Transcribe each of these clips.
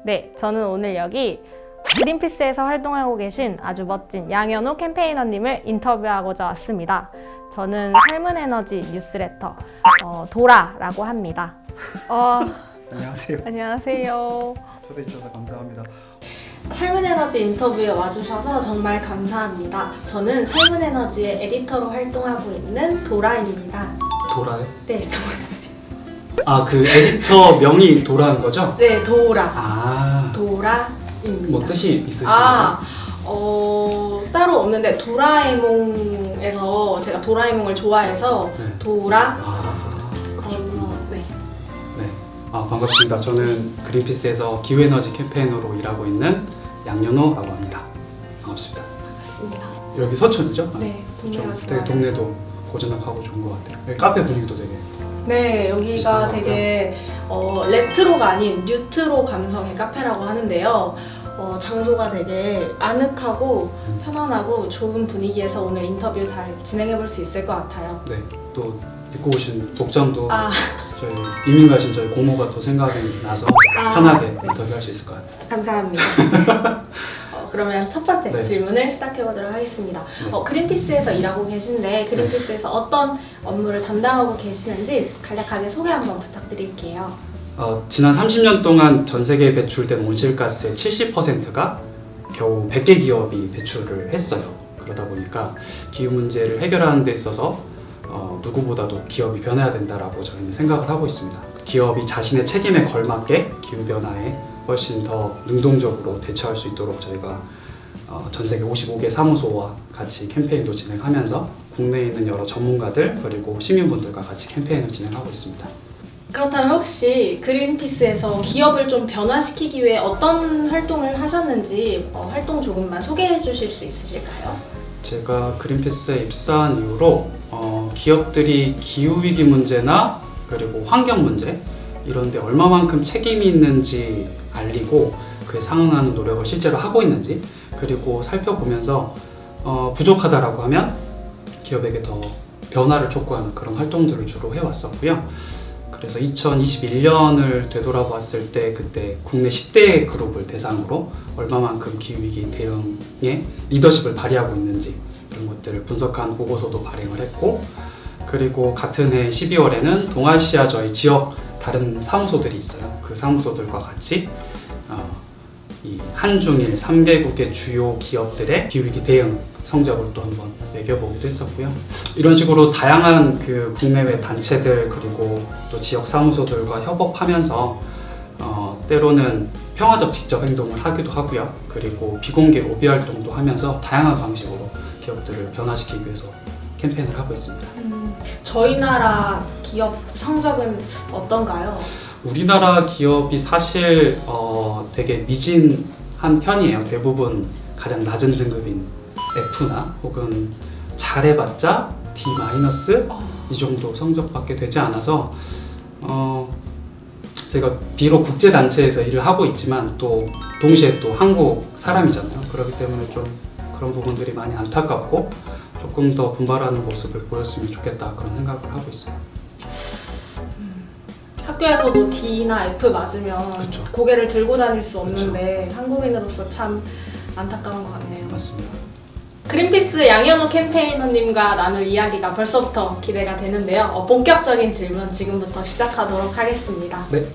네, 저는 오늘 여기 그린피스에서 활동하고 계신 아주 멋진 양현우 캠페이너님을 인터뷰하고자 왔습니다. 저는 삶은 에너지 뉴스레터 도라라고 합니다. 안녕하세요. 안녕하세요. 초대해 주셔서 감사합니다. 삶은 에너지 인터뷰에 와주셔서 정말 감사합니다. 저는 삶은 에너지의 에디터로 활동하고 있는 도라입니다. 도라요? 네, 도라. 아, 그 에디터 명이 도라인 거죠? 네, 도라. 아, 도라입니다. 뭐 뜻이 있으신가요? 따로 없는데 도라에몽에서 제가 도라에몽을 좋아해서 네. 도라. 그러시구나. 네. 네. 아, 반갑습니다. 저는 그린피스에서 기후에너지 캠페인으로 일하고 있는 양현호라고 합니다. 반갑습니다. 맞습니다. 여기 서촌이죠? 네, 동네가 좀 되게 좋아요. 동네도 고즈넉하고 좋은 것 같아요. 여기 카페 분위기도 되게 네, 여기가 비슷한 되게 레트로가 아닌 뉴트로 감성의 카페라고 하는데요. 장소가 되게 아늑하고 편안하고 좋은 분위기에서 오늘 인터뷰 잘 진행해 볼 수 있을 것 같아요. 네. 또 입고 오신 복장도 아, 저희 이민 가신 저희 고모가 또 생각이 나서 편하게 인터뷰할 수 있을 것 같아요. 감사합니다. 그러면 첫 번째 네. 질문을 시작해 보도록 하겠습니다. 네. 그린피스에서 일하고 계신데 그린피스에서 어떤 업무를 담당하고 계시는지 간략하게 소개 한번 부탁드릴게요. 지난 30년 동안 전 세계에 배출된 온실가스의 70%가 겨우 100개 기업이 배출을 했어요. 그러다 보니까 기후 문제를 해결하는 데 있어서 누구보다도 기업이 변해야 된다라고 저희는 생각을 하고 있습니다. 기업이 자신의 책임에 걸맞게 기후 변화에 훨씬 더 능동적으로 대처할 수 있도록 저희가 전 세계 55개 사무소와 같이 캠페인도 진행하면서 국내에 있는 여러 전문가들 그리고 시민분들과 같이 캠페인을 진행하고 있습니다. 그렇다면 혹시 그린피스에서 기업을 좀 변화시키기 위해 어떤 활동을 하셨는지 활동 조금만 소개해 주실 수 있으실까요? 제가 그린피스에 입사한 이후로 기업들이 기후위기 문제나 그리고 환경 문제 이런 데 얼마만큼 책임이 있는지 알리고 그에 상응하는 노력을 실제로 하고 있는지 그리고 살펴보면서 부족하다라고 하면 기업에게 더 변화를 촉구하는 그런 활동들을 주로 해왔었고요. 그래서 2021년을 되돌아봤을 때 그때 국내 10대 그룹을 대상으로 얼마만큼 기후위기 대응에 리더십을 발휘하고 있는지 이런 것들을 분석한 보고서도 발행을 했고 그리고 같은 해 12월에는 동아시아 저희 지역 다른 사무소들이 있어요. 그 사무소들과 같이 이 한중일 3개국의 주요 기업들의 기후위기 대응 성적을 또 한번 매겨보기도 했었고요. 이런 식으로 다양한 그 국내외 단체들 그리고 또 지역 사무소들과 협업하면서 때로는 평화적 직접 행동을 하기도 하고요. 그리고 비공개 로비 활동도 하면서 다양한 방식으로 기업들을 변화시키기 위해서 캠페인을 하고 있습니다. 저희 나라 기업 성적은 어떤가요? 우리나라 기업이 사실 되게 미진한 편이에요. 대부분 가장 낮은 등급인 F나 혹은 잘해봤자 D- 이 정도 성적밖에 되지 않아서 제가 비록 국제단체에서 일을 하고 있지만 또 동시에 또 한국 사람이잖아요. 그렇기 때문에 좀 그런 부분들이 많이 안타깝고 조금 더 분발하는 모습을 보였으면 좋겠다 그런 생각을 하고 있어요. 학교에서도 D나 F 맞으면 그쵸. 고개를 들고 다닐 수 없는데 한국인으로서 참 안타까운 것 같네요. 맞습니다. 그린피스 양현우 캠페이너님과 나눌 이야기가 벌써부터 기대가 되는데요. 본격적인 질문 지금부터 시작하도록 하겠습니다. 네.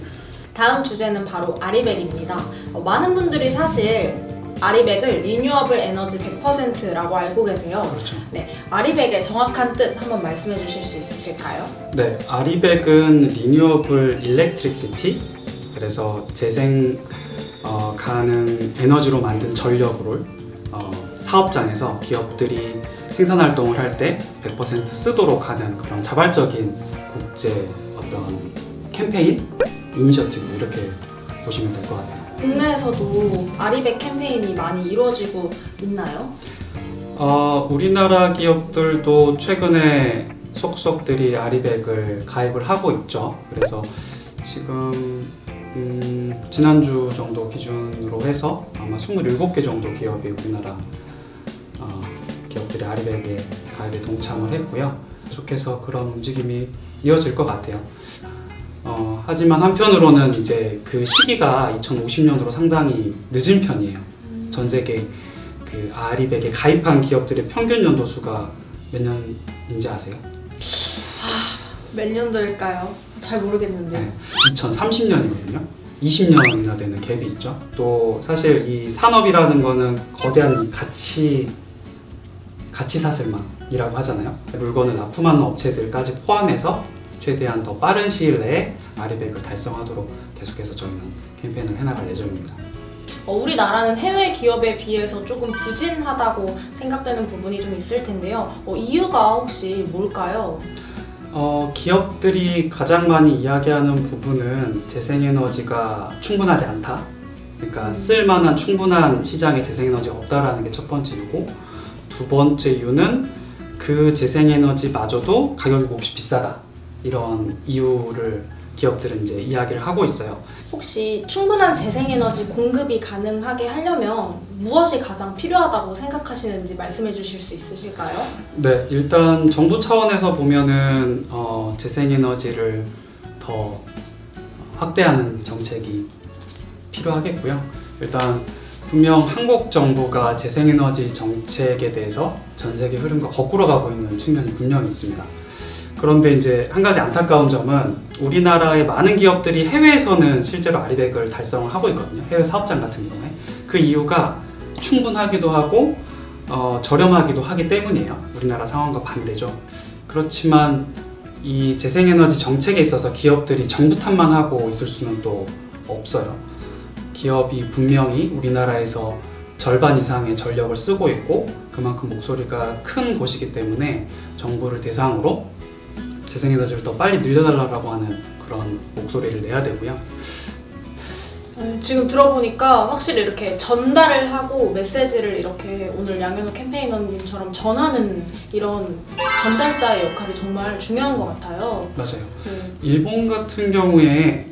다음 주제는 바로 아리백입니다. 많은 분들이 사실 아리백을 리뉴어블 에너지 100%라고 알고 계세요. 그렇죠. 네, 아리백의 정확한 뜻 한번 말씀해 주실 수 있으실까요? 네, 아리백은 리뉴어블 일렉트리시티 그래서 재생 가능 에너지로 만든 전력을 사업장에서 기업들이 생산 활동을 할 때 100% 쓰도록 하는 그런 자발적인 국제 어떤 캠페인, 이니셔티브 이렇게 보시면 될 것 같아요. 국내에서도 아리백 캠페인이 많이 이루어지고 있나요? 우리나라 기업들도 최근에 속속들이 아리백을 가입을 하고 있죠. 그래서 지금 지난주 정도 기준으로 해서 아마 27개 정도 기업이 우리나라 기업들이 아리백에 가입에 동참을 했고요. 계속해서 그런 움직임이 이어질 것 같아요. 하지만 한편으로는 이제 그 시기가 2050년으로 상당히 늦은 편이에요. 전 세계 그 아리백에 가입한 기업들의 평균 연도수가 몇 년인지 아세요? 몇 년도일까요? 잘 모르겠는데. 네, 2030년이거든요. 20년이나 되는 갭이 있죠. 또 사실 이 산업이라는 거는 거대한 이 가치 사슬망이라고 하잖아요. 물건을 납품하는 업체들까지 포함해서 최대한 더 빠른 시일 내에 아리백을 달성하도록 계속해서 저희는 캠페인을 해나갈 예정입니다. 우리나라는 해외 기업에 비해서 조금 부진하다고 생각되는 부분이 좀 있을 텐데요. 이유가 혹시 뭘까요? 기업들이 가장 많이 이야기하는 부분은 재생에너지가 충분하지 않다. 그러니까 쓸만한 충분한 시장에 재생에너지가 없다라는 게 첫 번째 이유고, 두 번째 이유는 그 재생에너지마저도 가격이 몹시 비싸다. 이런 이유를 기업들은 이제 이야기를 하고 있어요. 혹시 충분한 재생에너지 공급이 가능하게 하려면 무엇이 가장 필요하다고 생각하시는지 말씀해 주실 수 있으실까요? 네, 일단 정부 차원에서 보면은 재생에너지를 더 확대하는 정책이 필요하겠고요. 일단 분명 한국 정부가 재생에너지 정책에 대해서 전 세계 흐름과 거꾸로 가고 있는 측면이 분명히 있습니다. 그런데 이제 한 가지 안타까운 점은 우리나라의 많은 기업들이 해외에서는 실제로 아리백을 달성을 하고 있거든요. 해외 사업장 같은 경우에. 그 이유가 충분하기도 하고 저렴하기도 하기 때문이에요. 우리나라 상황과 반대죠. 그렇지만 이 재생에너지 정책에 있어서 기업들이 정부 탓만 하고 있을 수는 또 없어요. 기업이 분명히 우리나라에서 절반 이상의 전력을 쓰고 있고 그만큼 목소리가 큰 곳이기 때문에 정부를 대상으로 재생에너지를 더 빨리 늘려달라고 하는 그런 목소리를 내야 되고요. 지금 들어보니까 확실히 이렇게 전달을 하고 메시지를 이렇게 오늘 양현우 캠페이너님처럼 전하는 이런 전달자의 역할이 정말 중요한 것 같아요. 맞아요. 네. 일본 같은 경우에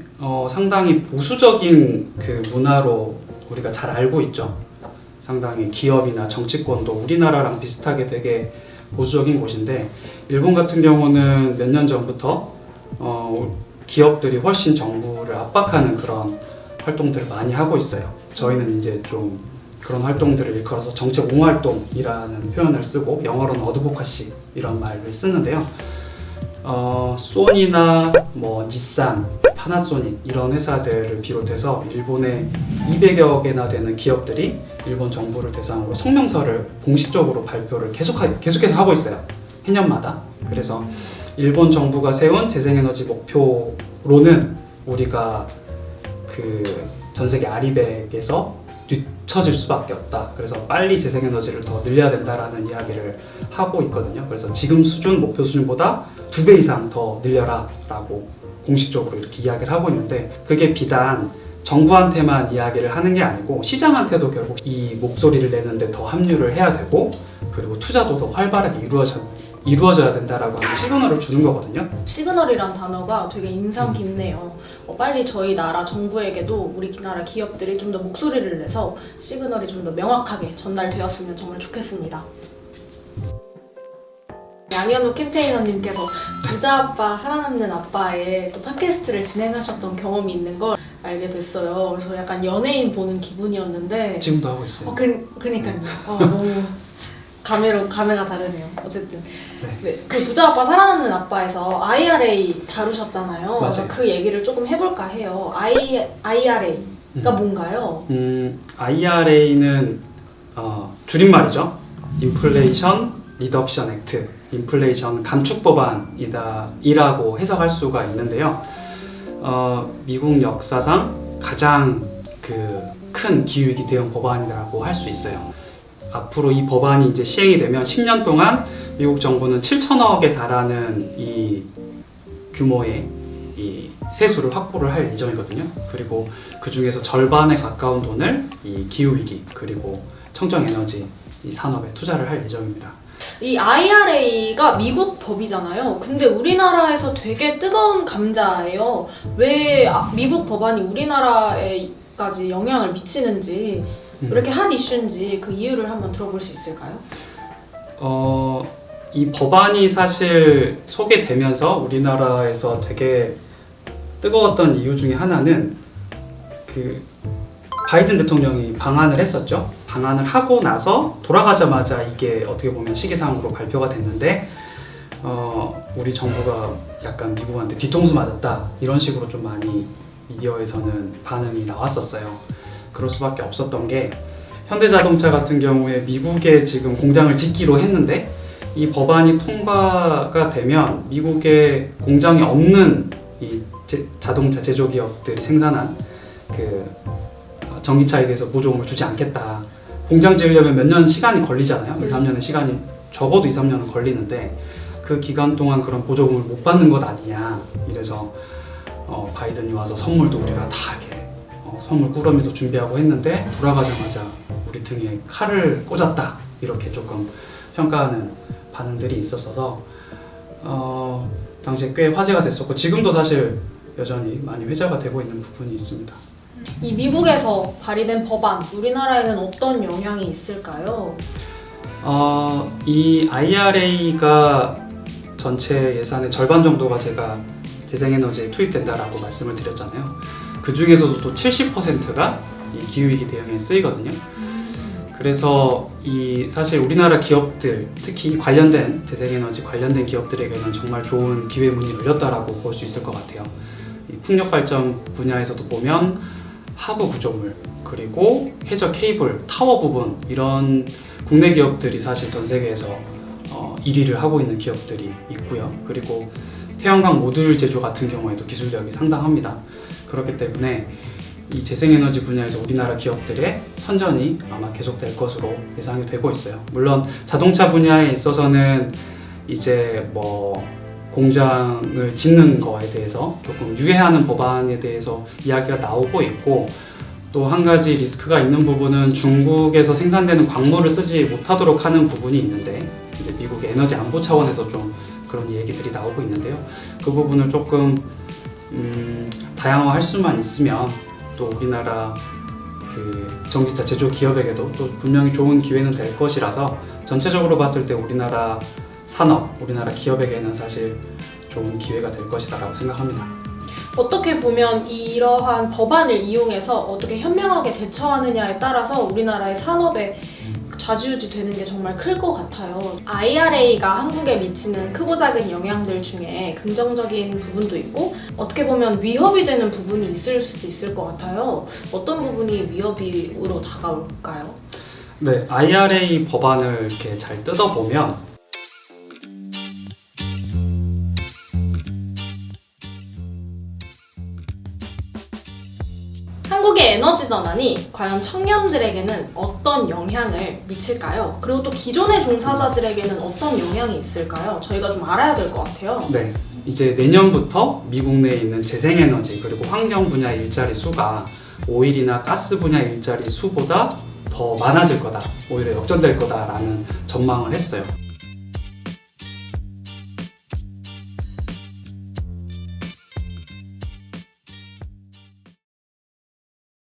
상당히 보수적인 그 문화로 우리가 잘 알고 있죠. 상당히 기업이나 정치권도 우리나라랑 비슷하게 되게 보수적인 곳인데, 일본 같은 경우는 몇 년 전부터 기업들이 훨씬 정부를 압박하는 그런 활동들을 많이 하고 있어요. 저희는 이제 좀 그런 활동들을 일컬어서 정책 옹호 활동이라는 표현을 쓰고 영어로는 어드보카시 이런 말을 쓰는데요. 소니나 뭐 닛산, 파나소닉 이런 회사들을 비롯해서 일본의 200여 개나 되는 기업들이 일본 정부를 대상으로 성명서를 공식적으로 발표를 계속해서 하고 있어요. 해년마다. 그래서 일본 정부가 세운 재생에너지 목표로는 우리가 그 전 세계 아리백에서 뒤처질 수밖에 없다. 그래서 빨리 재생에너지를 더 늘려야 된다라는 이야기를 하고 있거든요. 그래서 지금 수준, 목표 수준보다 2배 이상 더 늘려라 라고 공식적으로 이렇게 이야기를 하고 있는데, 그게 비단 정부한테만 이야기를 하는 게 아니고 시장한테도 결국 이 목소리를 내는데 더 합류를 해야 되고, 그리고 투자도 더 활발하게 이루어져야 된다라고 하는 시그널을 주는 거거든요. 시그널이란 단어가 되게 인상 깊네요. 빨리 저희 나라 정부에게도 우리나라 기업들이 좀 더 목소리를 내서 시그널이 좀 더 명확하게 전달되었으면 정말 좋겠습니다. 양현우 캠페이너님께서 부자 아빠 살아남는 아빠의 또 팟캐스트를 진행하셨던 경험이 있는 걸 알게 됐어요. 그래서 약간 연예인 보는 기분이었는데 지금도 하고 있어요. 그니까요. 너무 감회가 다르네요. 어쨌든 네. 그 부자 아빠 살아남는 아빠에서 IRA 다루셨잖아요. 맞아요. 그 얘기를 조금 해볼까 해요. IRA가 뭔가요? IRA는 줄임말이죠. 인플레이션 리덕션 액트, 인플레이션 감축 법안이라고 해석할 수가 있는데요. 미국 역사상 가장 큰 기후위기 대응 법안이라고 할 수 있어요. 앞으로 이 법안이 이제 시행이 되면 10년 동안 미국 정부는 7천억에 달하는 이 규모의 이 세수를 확보를 할 예정이거든요. 그리고 그 중에서 절반에 가까운 돈을 이 기후위기 그리고 청정에너지 이 산업에 투자를 할 예정입니다. 이 IRA가 미국 법이잖아요. 근데 우리나라에서 되게 뜨거운 감자예요. 왜 미국 법안이 우리나라에까지 영향을 미치는지, 이렇게 핫 이슈인지 그 이유를 한번 들어볼 수 있을까요? 이 법안이 사실 소개되면서 우리나라에서 되게 뜨거웠던 이유 중에 하나는 그 바이든 대통령이 방한을 했었죠. 방한을 하고 나서 돌아가자마자 이게 어떻게 보면 시기상으로 발표가 됐는데 우리 정부가 약간 미국한테 뒤통수 맞았다 이런 식으로 좀 많이 미디어에서는 반응이 나왔었어요. 그럴 수밖에 없었던 게 현대자동차 같은 경우에 미국에 지금 공장을 짓기로 했는데 이 법안이 통과가 되면 미국에 공장이 없는 이 자동차 제조기업들이 생산한 그 전기차에 대해서 보조금을 주지 않겠다. 공장 지으려면 몇 년 시간이 걸리잖아요. 2, 3년의 시간이 적어도 2, 3년은 걸리는데 그 기간 동안 그런 보조금을 못 받는 것 아니냐. 이래서 바이든이 와서 선물도 우리가 다 이렇게 선물 꾸러미도 준비하고 했는데 돌아가자마자 우리 등에 칼을 꽂았다. 이렇게 조금 평가하는 반응들이 있었어서 당시에 꽤 화제가 됐었고 지금도 사실 여전히 많이 회자가 되고 있는 부분이 있습니다. 이 미국에서 발의된 법안, 우리나라에는 어떤 영향이 있을까요? 이 IRA가 전체 예산의 절반 정도가 제가 재생에너지에 투입된다라고 말씀을 드렸잖아요. 그 중에서도 또 70%가 이 기후위기 대응에 쓰이거든요. 그래서 사실 우리나라 기업들, 특히 관련된 재생에너지 관련된 기업들에게는 정말 좋은 기회 문이 열렸다라고 볼 수 있을 것 같아요. 이 풍력 발전 분야에서도 보면 하부 구조물 그리고 해저 케이블, 타워 부분 이런 국내 기업들이 사실 전 세계에서 1위를 하고 있는 기업들이 있고요. 그리고 태양광 모듈 제조 같은 경우에도 기술력이 상당합니다. 그렇기 때문에 이 재생에너지 분야에서 우리나라 기업들의 선전이 아마 계속될 것으로 예상이 되고 있어요. 물론 자동차 분야에 있어서는 이제 뭐 공장을 짓는 거에 대해서 조금 유예하는 법안에 대해서 이야기가 나오고 있고 또 한 가지 리스크가 있는 부분은 중국에서 생산되는 광물을 쓰지 못하도록 하는 부분이 있는데 이제 미국의 에너지 안보 차원에서 좀 그런 얘기들이 나오고 있는데요. 그 부분을 조금 다양화할 수만 있으면 또 우리나라 그 전기차 제조 기업에게도 또 분명히 좋은 기회는 될 것이라서 전체적으로 봤을 때 우리나라 산업, 우리나라 기업에게는 사실 좋은 기회가 될 것이다라고 생각합니다. 어떻게 보면 이러한 법안을 이용해서 어떻게 현명하게 대처하느냐에 따라서 우리나라의 산업에 좌지우지 되는 게 정말 클 것 같아요. IRA가 한국에 미치는 크고 작은 영향들 중에 긍정적인 부분도 있고 어떻게 보면 위협이 되는 부분이 있을 수도 있을 것 같아요. 어떤 부분이 위협으로 다가올까요? 네, IRA 법안을 이렇게 잘 뜯어보면 한국의 에너지 전환이 과연 청년들에게는 어떤 영향을 미칠까요? 그리고 또 기존의 종사자들에게는 어떤 영향이 있을까요? 저희가 좀 알아야 될 것 같아요. 네, 이제 내년부터 미국 내에 있는 재생에너지 그리고 환경 분야 일자리 수가 오일이나 가스 분야 일자리 수보다 더 많아질 거다, 오히려 역전될 거다라는 전망을 했어요.